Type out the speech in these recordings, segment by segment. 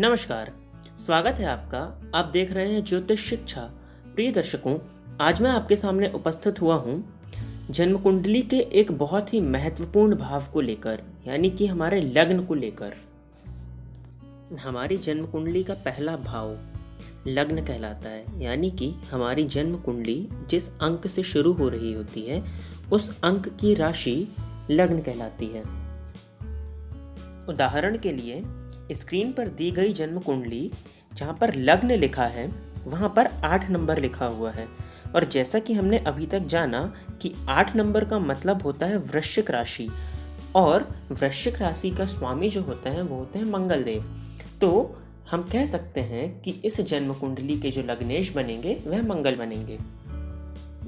नमस्कार, स्वागत है आपका। आप देख रहे हैं ज्योतिष शिक्षा। प्रिय दर्शकों, आज मैं आपके सामने उपस्थित हुआ हूँ जन्म कुंडली के एक बहुत ही महत्वपूर्ण भाव को लेकर, यानी कि हमारे लग्न को लेकर। हमारी जन्म कुंडली का पहला भाव लग्न कहलाता है, यानी कि हमारी जन्म कुंडली जिस अंक से शुरू हो रही होती है उस अंक की राशि लग्न कहलाती है। उदाहरण के लिए स्क्रीन पर दी गई जन्म कुंडली जहाँ पर लग्न लिखा है वहाँ पर 8 नंबर लिखा हुआ है, और जैसा कि हमने अभी तक जाना कि 8 नंबर का मतलब होता है वृश्चिक राशि, और वृश्चिक राशि का स्वामी जो होता है वो होते हैं मंगल देव। तो हम कह सकते हैं कि इस जन्म कुंडली के जो लग्नेश बनेंगे वह मंगल बनेंगे।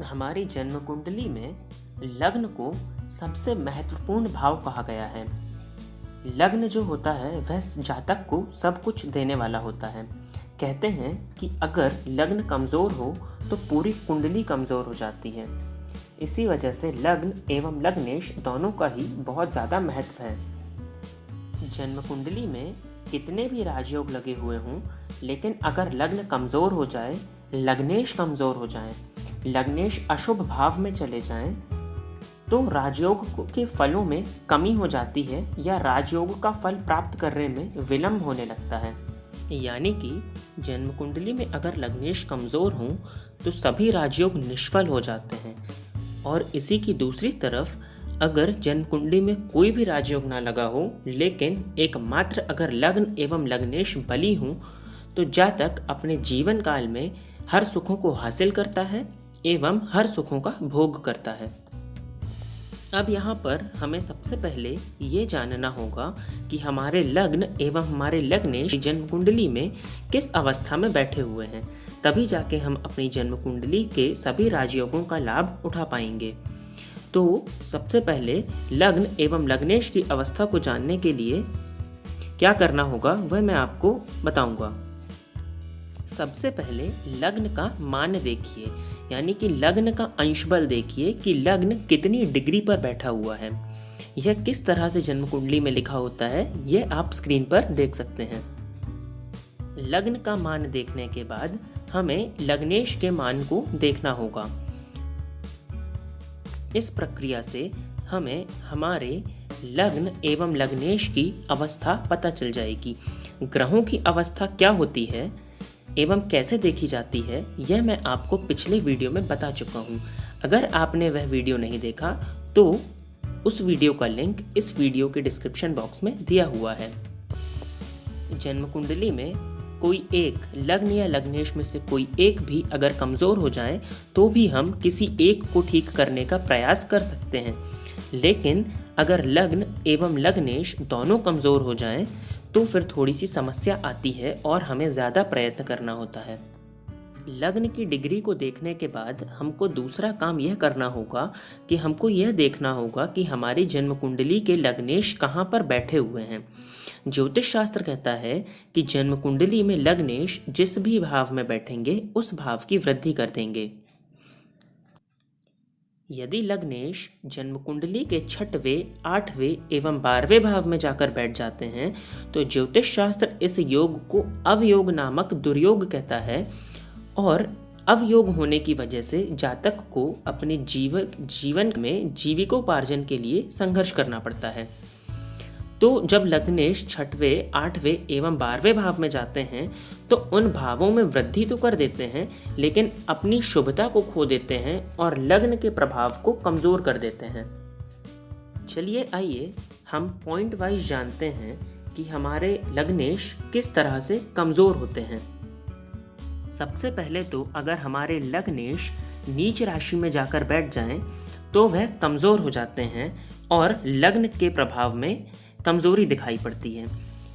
हमारी जन्म कुंडली में लग्न को सबसे महत्वपूर्ण भाव कहा गया है। लग्न जो होता है वह जातक को सब कुछ देने वाला होता है। कहते हैं कि अगर लग्न कमज़ोर हो तो पूरी कुंडली कमज़ोर हो जाती है। इसी वजह से लग्न एवं लग्नेश दोनों का ही बहुत ज़्यादा महत्व है। जन्म कुंडली में कितने भी राजयोग लगे हुए हों, लेकिन अगर लग्न कमज़ोर हो जाए, लग्नेश कमज़ोर हो जाए, लग्नेश अशुभ भाव में चले जाएं, तो राजयोग के फलों में कमी हो जाती है या राजयोग का फल प्राप्त करने में विलंब होने लगता है। यानी कि जन्म कुंडली में अगर लग्नेश कमज़ोर हों तो सभी राजयोग निष्फल हो जाते हैं। और इसी की दूसरी तरफ अगर जन्म कुंडली में कोई भी राजयोग ना लगा हो, लेकिन एकमात्र अगर लग्न एवं लग्नेश बली हों, तो जातक अपने जीवन काल में हर सुखों को हासिल करता है एवं हर सुखों का भोग करता है। अब यहाँ पर हमें सबसे पहले ये जानना होगा कि हमारे लग्न एवं हमारे लग्नेश जन्म कुंडली में किस अवस्था में बैठे हुए हैं, तभी जाके हम अपनी जन्म कुंडली के सभी राजयोगों का लाभ उठा पाएंगे। तो सबसे पहले लग्न एवं लग्नेश की अवस्था को जानने के लिए क्या करना होगा वह मैं आपको बताऊंगा। सबसे पहले लग्न का मान देखिए, यानी कि लग्न का अंश बल देखिए कि लग्न कितनी डिग्री पर बैठा हुआ है। यह किस तरह से जन्म कुंडली में लिखा होता है यह आप स्क्रीन पर देख सकते हैं। लग्न का मान देखने के बाद हमें लग्नेश के मान को देखना होगा। इस प्रक्रिया से हमें हमारे लग्न एवं लग्नेश की अवस्था पता चल जाएगी। ग्रहों की अवस्था क्या होती है एवं कैसे देखी जाती है यह मैं आपको पिछले वीडियो में बता चुका हूँ। अगर आपने वह वीडियो नहीं देखा तो उस वीडियो का लिंक इस वीडियो के डिस्क्रिप्शन बॉक्स में दिया हुआ है। जन्म कुंडली में कोई एक लग्न या लग्नेश में से कोई एक भी अगर कमज़ोर हो जाए तो भी हम किसी एक को ठीक करने का प्रयास कर सकते हैं, लेकिन अगर लग्न एवं लग्नेश दोनों कमज़ोर हो जाएं तो फिर थोड़ी सी समस्या आती है और हमें ज़्यादा प्रयत्न करना होता है। लग्न की डिग्री को देखने के बाद हमको दूसरा काम यह करना होगा कि हमको यह देखना होगा कि हमारी जन्म कुंडली के लग्नेश कहाँ पर बैठे हुए हैं। ज्योतिष शास्त्र कहता है कि जन्म कुंडली में लग्नेश जिस भी भाव में बैठेंगे उस भाव की वृद्धि कर देंगे। यदि लग्नेश जन्म कुंडली के 6वें, 8वें एवं 12वें भाव में जाकर बैठ जाते हैं तो ज्योतिष शास्त्र इस योग को अवयोग नामक दुर्योग कहता है, और अवयोग होने की वजह से जातक को अपने जीवन में जीविकोपार्जन के लिए संघर्ष करना पड़ता है। तो जब लग्नेश 6वें, 8वें एवं 12वें भाव में जाते हैं तो उन भावों में वृद्धि तो कर देते हैं, लेकिन अपनी शुभता को खो देते हैं और लग्न के प्रभाव को कमज़ोर कर देते हैं। चलिए आइए हम पॉइंट वाइज जानते हैं कि हमारे लग्नेश किस तरह से कमज़ोर होते हैं। सबसे पहले तो अगर हमारे लग्नेश नीच राशि में जाकर बैठ जाएं तो वह कमज़ोर हो जाते हैं और लग्न के प्रभाव में कमज़ोरी दिखाई पड़ती है।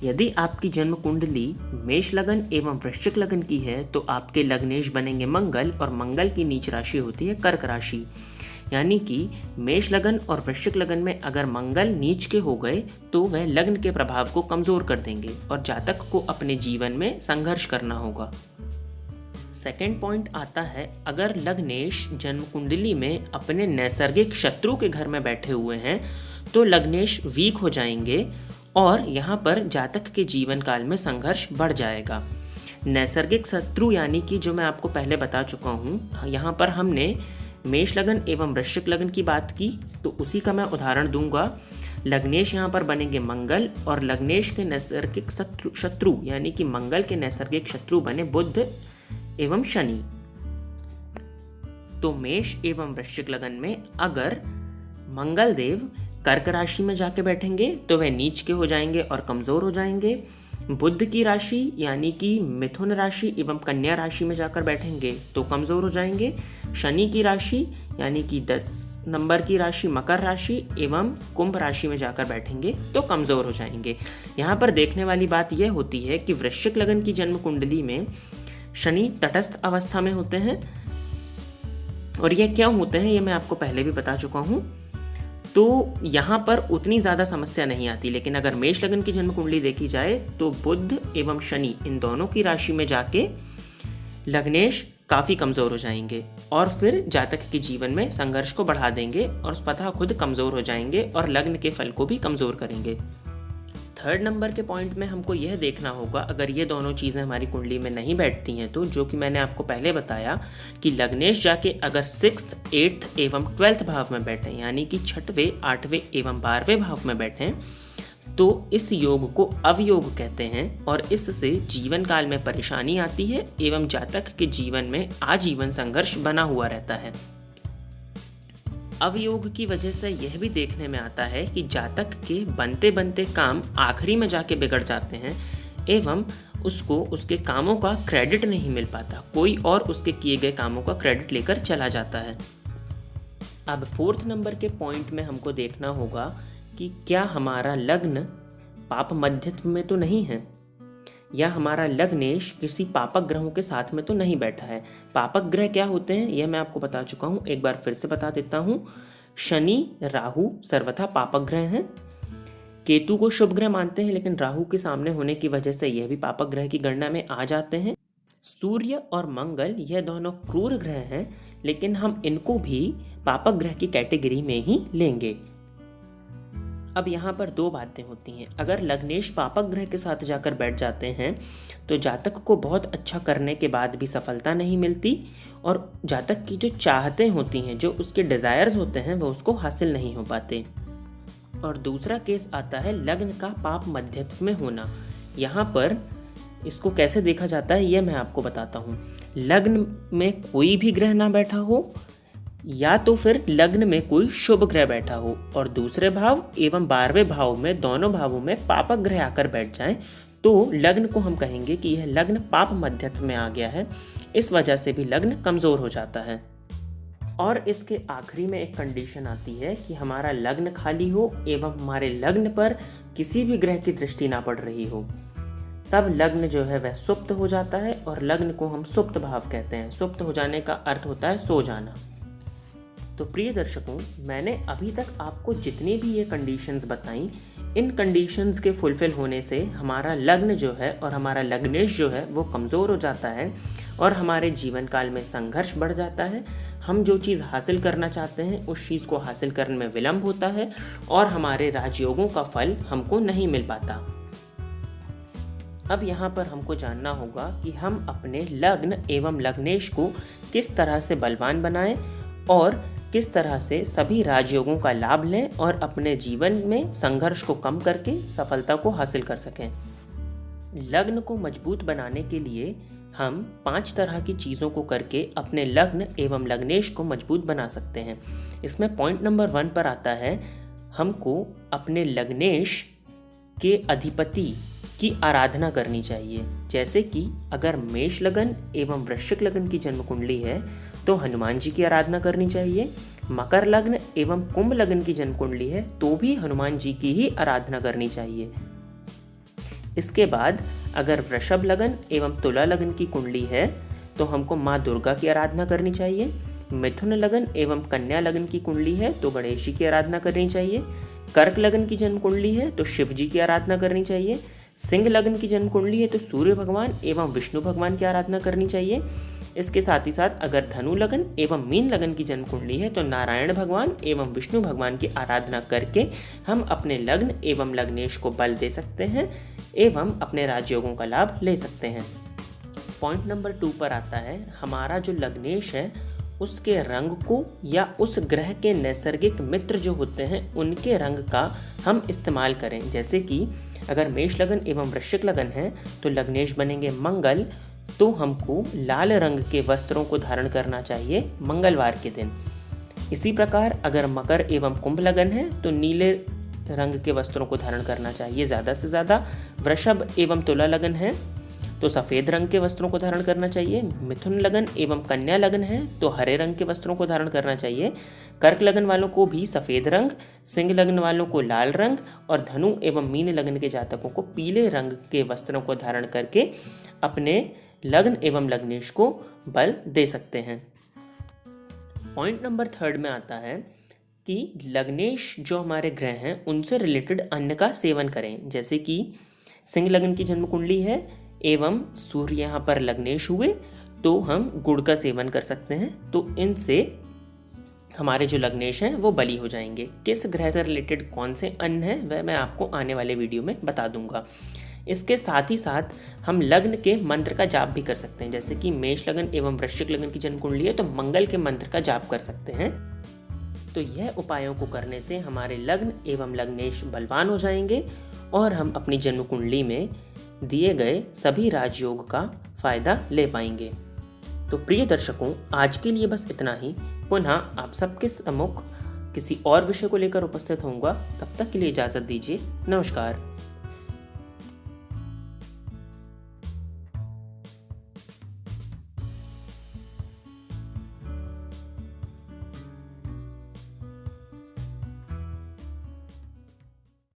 यदि आपकी जन्म कुंडली मेष लगन एवं वृश्चिक लगन की है तो आपके लग्नेश बनेंगे मंगल, और मंगल की नीच राशि होती है कर्क राशि। यानी कि मेष लगन और वृश्चिक लगन में अगर मंगल नीच के हो गए तो वह लग्न के प्रभाव को कमज़ोर कर देंगे और जातक को अपने जीवन में संघर्ष करना होगा। सेकेंड पॉइंट आता है, अगर लग्नेश जन्म कुंडली में अपने नैसर्गिक शत्रु के घर में बैठे हुए हैं तो लग्नेश वीक हो जाएंगे और यहाँ पर जातक के जीवन काल में संघर्ष बढ़ जाएगा। नैसर्गिक शत्रु यानी कि जो मैं आपको पहले बता चुका हूँ, यहाँ पर हमने मेष लग्न एवं वृश्चिक लग्न की बात की, तो उसी का मैं उदाहरण दूंगा। लग्नेश यहाँ पर बनेंगे मंगल, और लग्नेश के नैसर्गिक शत्रु यानी कि मंगल के नैसर्गिक शत्रु बने बुध एवं शनि। तो मेष एवं वृश्चिक लग्न में अगर मंगल देव कर्क राशि में जाके बैठेंगे तो वह नीच के हो जाएंगे और कमजोर हो जाएंगे। बुध की राशि यानी कि मिथुन राशि एवं कन्या राशि में जाकर बैठेंगे तो कमजोर हो जाएंगे। शनि की राशि यानी कि 10 नंबर की राशि मकर राशि एवं कुंभ राशि में जाकर बैठेंगे तो कमजोर हो जाएंगे। यहाँ पर देखने वाली बात यह होती है कि वृश्चिक लग्न की जन्म कुंडली में शनि तटस्थ अवस्था में होते हैं, और यह क्यों होते हैं ये मैं आपको पहले भी बता चुका हूँ, तो यहाँ पर उतनी ज़्यादा समस्या नहीं आती। लेकिन अगर मेष लग्न की जन्म कुंडली देखी जाए तो बुध एवं शनि इन दोनों की राशि में जाके लग्नेश काफ़ी कमज़ोर हो जाएंगे और फिर जातक के जीवन में संघर्ष को बढ़ा देंगे और स्वतः खुद कमज़ोर हो जाएंगे और लग्न के फल को भी कमज़ोर करेंगे। थर्ड नंबर के पॉइंट में हमको यह देखना होगा, अगर ये दोनों चीज़ें हमारी कुंडली में नहीं बैठती हैं तो, जो कि मैंने आपको पहले बताया कि लग्नेश जाके अगर 6th, 8th एवं 12th भाव में बैठे यानी कि 6वें, 8वें एवं 12वें भाव में बैठें तो इस योग को अवयोग कहते हैं, और इससे जीवन काल में परेशानी आती है एवं जातक के जीवन में आजीवन संघर्ष बना हुआ रहता है। अवयोग की वजह से यह भी देखने में आता है कि जातक के बनते बनते काम आखिरी में जाके बिगड़ जाते हैं एवं उसको उसके कामों का क्रेडिट नहीं मिल पाता, कोई और उसके किए गए कामों का क्रेडिट लेकर चला जाता है। अब 4th नंबर के पॉइंट में हमको देखना होगा कि क्या हमारा लग्न पाप मध्यत्व में तो नहीं है, या हमारा लग्नेश किसी पापक ग्रहों के साथ में तो नहीं बैठा है। पापक ग्रह क्या होते हैं यह मैं आपको बता चुका हूँ, एक बार फिर से बता देता हूँ। शनि, राहु सर्वथा पापक ग्रह हैं। केतु को शुभ ग्रह मानते हैं, लेकिन राहु के सामने होने की वजह से यह भी पापक ग्रह की गणना में आ जाते हैं। सूर्य और मंगल यह दोनों क्रूर ग्रह हैं, लेकिन हम इनको भी पापक ग्रह की कैटेगरी में ही लेंगे। अब यहाँ पर दो बातें होती हैं। अगर लग्नेश पापक ग्रह के साथ जाकर बैठ जाते हैं तो जातक को बहुत अच्छा करने के बाद भी सफलता नहीं मिलती, और जातक की जो चाहतें होती हैं, जो उसके डिज़ायर्स होते हैं, वो उसको हासिल नहीं हो पाते। और दूसरा केस आता है लग्न का पाप मध्यत्व में होना। यहाँ पर इसको कैसे देखा जाता है ये मैं आपको बताता हूँ। लग्न में कोई भी ग्रह ना बैठा हो, या तो फिर लग्न में कोई शुभ ग्रह बैठा हो और दूसरे भाव एवं 12वें भाव में, दोनों भावों में पापक ग्रह आकर बैठ जाएं, तो लग्न को हम कहेंगे कि यह लग्न पाप मध्यत्व में आ गया है। इस वजह से भी लग्न कमज़ोर हो जाता है। और इसके आखिरी में एक कंडीशन आती है कि हमारा लग्न खाली हो एवं हमारे लग्न पर किसी भी ग्रह की दृष्टि ना पड़ रही हो, तब लग्न जो है वह सुप्त हो जाता है, और लग्न को हम सुप्त भाव कहते हैं। सुप्त हो जाने का अर्थ होता है सो जाना। तो प्रिय दर्शकों, मैंने अभी तक आपको जितनी भी ये कंडीशंस बताई, इन कंडीशंस के फुलफिल होने से हमारा लग्न जो है और हमारा लग्नेश जो है वो कमज़ोर हो जाता है और हमारे जीवन काल में संघर्ष बढ़ जाता है। हम जो चीज़ हासिल करना चाहते हैं उस चीज़ को हासिल करने में विलंब होता है और हमारे राजयोगों का फल हमको नहीं मिल पाता। अब यहाँ पर हमको जानना होगा कि हम अपने लग्न एवं लग्नेश को किस तरह से बलवान बनाएं और किस तरह से सभी राजयोगों का लाभ लें और अपने जीवन में संघर्ष को कम करके सफलता को हासिल कर सकें। लग्न को मजबूत बनाने के लिए हम 5 तरह की चीज़ों को करके अपने लग्न एवं लग्नेश को मजबूत बना सकते हैं। इसमें पॉइंट नंबर 1 पर आता है, हमको अपने लग्नेश के अधिपति की आराधना करनी चाहिए। जैसे कि अगर मेष लग्न एवं वृश्चिक लग्न की जन्म कुंडली है तो हनुमान जी की आराधना करनी चाहिए। मकर लग्न एवं कुंभ लग्न की जन्म कुंडली है तो भी हनुमान जी की ही आराधना करनी चाहिए। इसके बाद अगर वृषभ लग्न एवं तुला लग्न की कुंडली है तो हमको माँ दुर्गा की आराधना करनी चाहिए। मिथुन लग्न एवं कन्या लग्न की कुंडली है तो गणेश जी की आराधना करनी चाहिए। कर्क लग्न की जन्म कुंडली है तो शिव जी की आराधना करनी चाहिए। सिंह लग्न की जन्म कुंडली है तो सूर्य भगवान एवं विष्णु भगवान की आराधना करनी चाहिए। इसके साथ ही साथ अगर धनु लगन एवं मीन लगन की जन्म कुंडली है तो नारायण भगवान एवं विष्णु भगवान की आराधना करके हम अपने लग्न एवं लग्नेश को बल दे सकते हैं एवं अपने राजयोगों का लाभ ले सकते हैं। पॉइंट नंबर 2 पर आता है, हमारा जो लग्नेश है उसके रंग को या उस ग्रह के नैसर्गिक मित्र जो होते हैं उनके रंग का हम इस्तेमाल करें। जैसे कि अगर मेष लगन एवं वृश्चिक लगन है तो लग्नेश बनेंगे मंगल, तो हमको लाल रंग के वस्त्रों को धारण करना चाहिए मंगलवार के दिन। इसी प्रकार अगर मकर एवं कुंभ लगन है तो नीले रंग के वस्त्रों को धारण करना चाहिए ज़्यादा से ज़्यादा। वृषभ एवं तुला लगन है तो सफ़ेद रंग के वस्त्रों को धारण करना चाहिए। मिथुन लगन एवं कन्या लगन है तो हरे रंग के वस्त्रों को धारण करना चाहिए। कर्क लगन वालों को भी सफ़ेद रंग, सिंह लगन वालों को लाल रंग और धनु एवं मीन लगन के जातकों को पीले रंग के वस्त्रों को धारण करके अपने लग्न एवं लग्नेश को बल दे सकते हैं। पॉइंट नंबर 3 में आता है कि लग्नेश जो हमारे ग्रह हैं उनसे रिलेटेड अन्न का सेवन करें। जैसे कि सिंह लगन की जन्म कुंडली है एवं सूर्य यहाँ पर लग्नेश हुए तो हम गुड़ का सेवन कर सकते हैं, तो इनसे हमारे जो लग्नेश हैं वो बली हो जाएंगे। किस ग्रह से रिलेटेड कौन से अन्न हैं वह मैं आपको आने वाले वीडियो में बता दूंगा। इसके साथ ही साथ हम लग्न के मंत्र का जाप भी कर सकते हैं। जैसे कि मेष लगन एवं वृश्चिक लगन की जन्म कुंडली है तो मंगल के मंत्र का जाप कर सकते हैं। तो यह उपायों को करने से हमारे लग्न एवं लग्नेश बलवान हो जाएंगे और हम अपनी जन्म कुंडली में दिए गए सभी राजयोग का फायदा ले पाएंगे। तो प्रिय दर्शकों, आज के लिए बस इतना ही। पुनः आप सबके सम्मुख किसी और विषय को लेकर उपस्थित होऊंगा। तब तक के लिए इजाज़त दीजिए। नमस्कार।